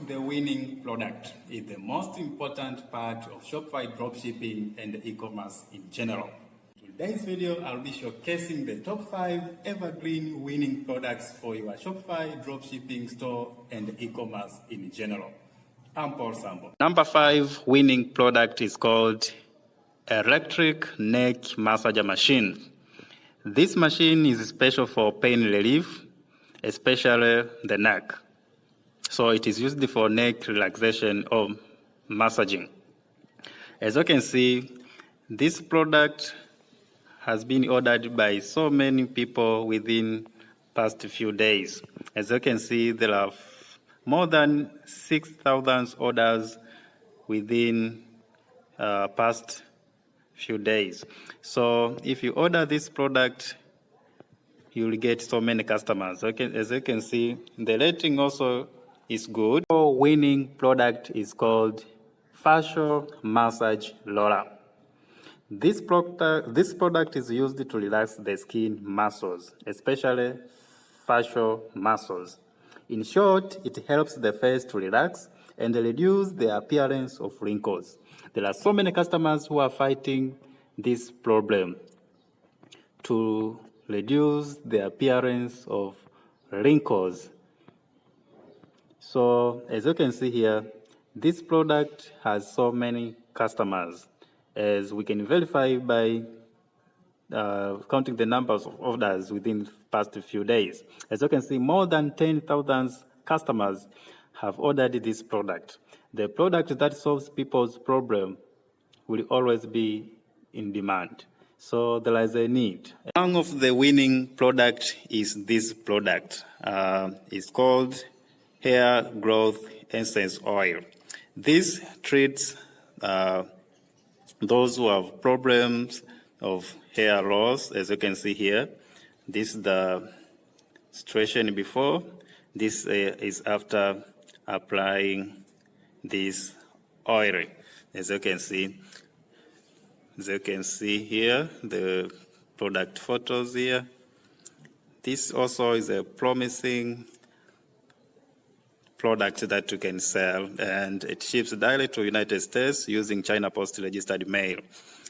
The winning product is the most important part of Shopify dropshipping and e-commerce in general. In today's video, I'll be showcasing the top 5 evergreen winning products for your Shopify dropshipping store and e-commerce in general. I'm Paul Sambo. Number 5 winning product is called electric neck massager machine. This machine is special for pain relief, especially the neck. So it is used for neck relaxation or massaging. As you can see, this product has been ordered by so many people within past few days. As you can see, there are more than 6,000 orders within past few days. So if you order this product, you will get so many customers. Okay, as you can see, the rating also is good. The winning product is called facial massage roller. This product is used to relax the skin muscles, especially facial muscles. In short, it helps the face to relax and reduce the appearance of wrinkles. There are so many customers who are fighting this problem to reduce the appearance of wrinkles. So as you can see here, this product has so many customers, as we can verify by counting the numbers of orders within the past few days. As you can see, more than 10,000 customers have ordered this product. The product that solves people's problem will always be in demand. So there is a need. One of the winning product is this product. It's called hair growth essence oil. This treats those who have problems of hair loss. As you can see here, this is the situation before. This is after applying this oil. As you can see here, the product photos here. This also is a promising product that you can sell, and it ships directly to United States using China Post registered mail,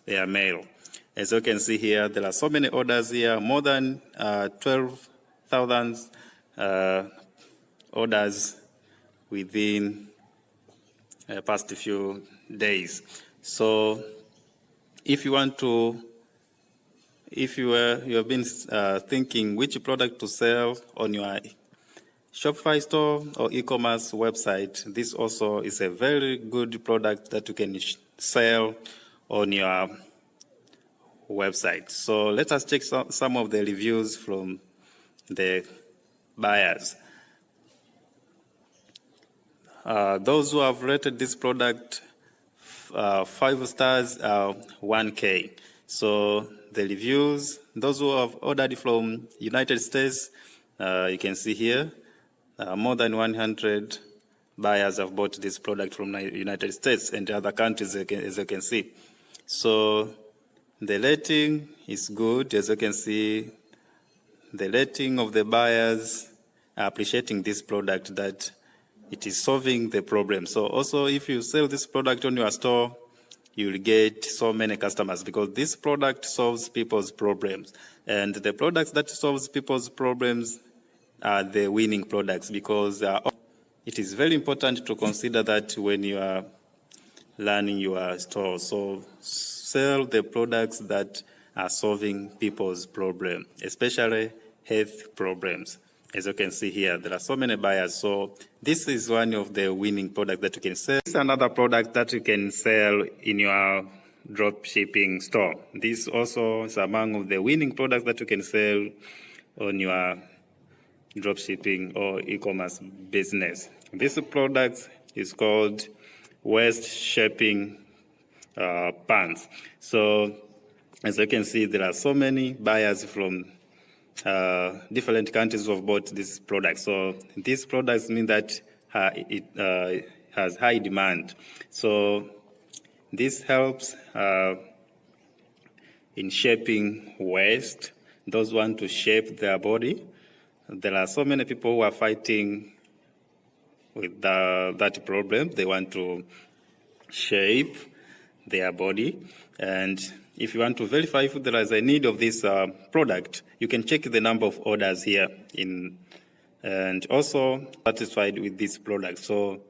air mail. As you can see here, there are so many orders here, more than 12,000 orders within past few days. So if you want to, you have been thinking which product to sell on your Shopify store or e-commerce website, this also is a very good product that you can sell on your website. So let us check some of the reviews from the buyers. Those who have rated this product 5 stars are 1K. So the reviews, those who have ordered from United States, you can see here, more than 100 buyers have bought this product from the United States and other countries, as you can see. So the rating is good. As you can see, the rating of the buyers are appreciating this product, that it is solving the problem. So also, if you sell this product on your store, you will get so many customers, because this product solves people's problems. And the products that solves people's problems are the winning products, because it is very important to consider that when you are running your store. So sell the products that are solving people's problems, especially health problems. As you can see here, there are so many buyers. So this is one of the winning products that you can sell. This is another product that you can sell in your dropshipping store. This also is among of the winning products that you can sell on your dropshipping or e-commerce business. This product is called waist shaping pants. So as you can see, there are so many buyers from different countries who have bought this product. So these products mean that it has high demand. So this helps in shaping waist. Those want to shape their body. There are so many people who are fighting with that problem. They want to shape their body. And if you want to verify if there is a need of this product, you can check the number of orders here and also satisfied with this product. So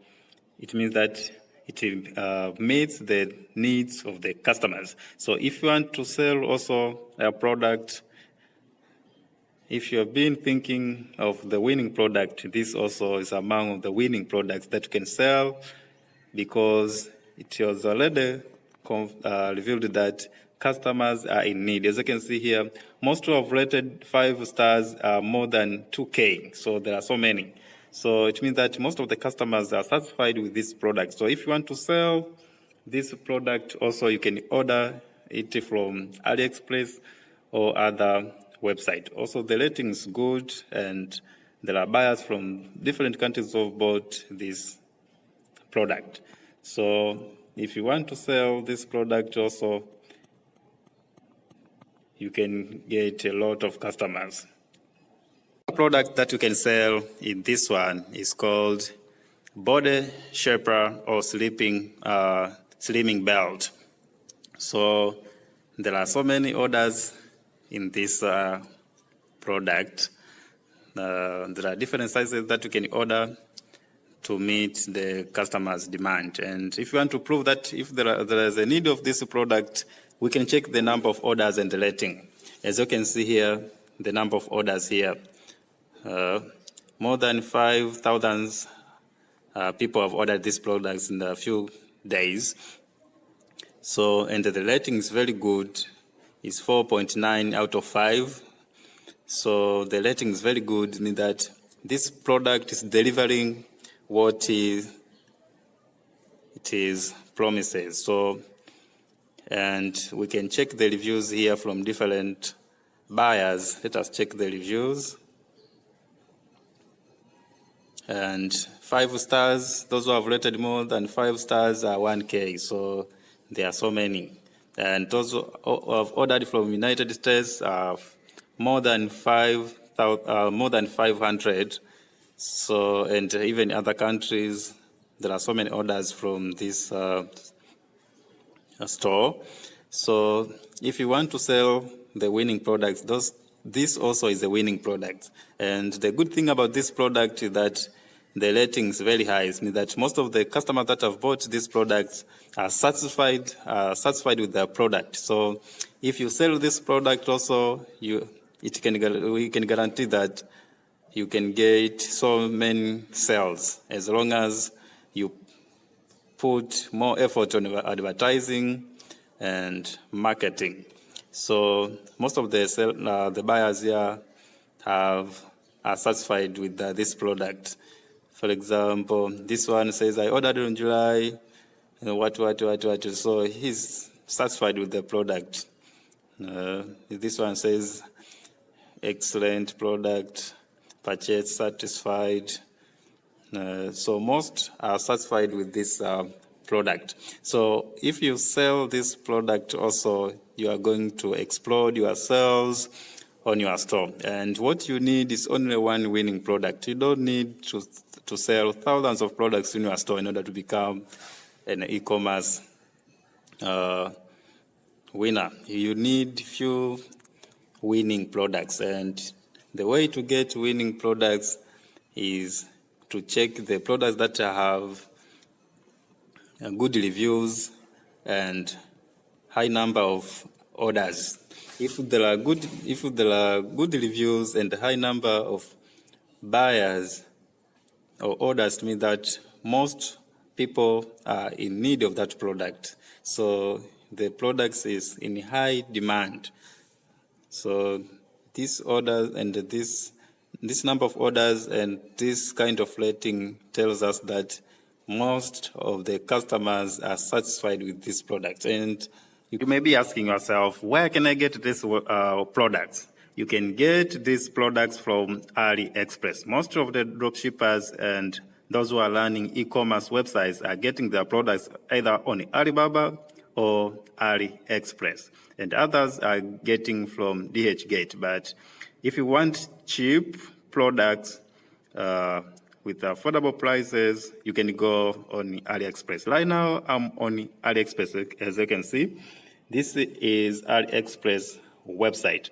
it means that it meets the needs of the customers. So if you want to sell also a product, if you have been thinking of the winning product, this also is among the winning products that you can sell, because it was already revealed that customers are in need. As you can see here, most who have rated 5 stars are more than 2K, so there are so many. So it means that most of the customers are satisfied with this product. So if you want to sell this product, also you can order it from AliExpress or other website. Also, the rating is good, and there are buyers from different countries who have bought this product. So if you want to sell this product also, you can get a lot of customers. The product that you can sell in this one is called Body Shaper or Slimming Belt. So there are so many orders in this product. There are different sizes that you can order to meet the customer's demand. And if you want to prove that if there is a need of this product, we can check the number of orders and the rating. As you can see here, the number of orders here, more than 5,000 people have ordered these products in a few days. So, and the rating is very good. It's 4.9 out of 5. So the rating is very good, meaning that this product is delivering what it is promises. So, and we can check the reviews here from different buyers. Let us check the reviews. And 5 stars, those who have rated more than 5 stars are 1K. So there are so many. And those who have ordered from United States are more than 500. So, and even other countries, there are so many orders from this store. So if you want to sell the winning products, this also is a winning product. And the good thing about this product is that the rating is very high. It means that most of the customers that have bought these products are satisfied with the product. So if you sell this product also, we can guarantee that you can get so many sales as long as you put more effort on advertising and marketing. So most of the buyers here are satisfied with this product. For example, this one says, I ordered in July, what. So he's satisfied with the product. This one says, excellent product, purchase satisfied. So most are satisfied with this product. So if you sell this product also, you are going to explode your sales on your store. And what you need is only one winning product. You don't need to sell thousands of products in your store in order to become an e-commerce winner. You need few winning products. And the way to get winning products is to check the products that have good reviews and high number of orders. If there are good reviews and a high number of buyers or orders, to mean that most people are in need of that product. So the product is in high demand. So this order and this number of orders and this kind of rating tells us that most of the customers are satisfied with this product. And you may be asking yourself, where can I get these products? You can get these products from AliExpress. Most of the dropshippers and those who are running e-commerce websites are getting their products either on Alibaba or AliExpress. And others are getting from DHgate. But if you want cheap products with affordable prices, you can go on AliExpress. Right now, I'm on AliExpress, as you can see. This is AliExpress website.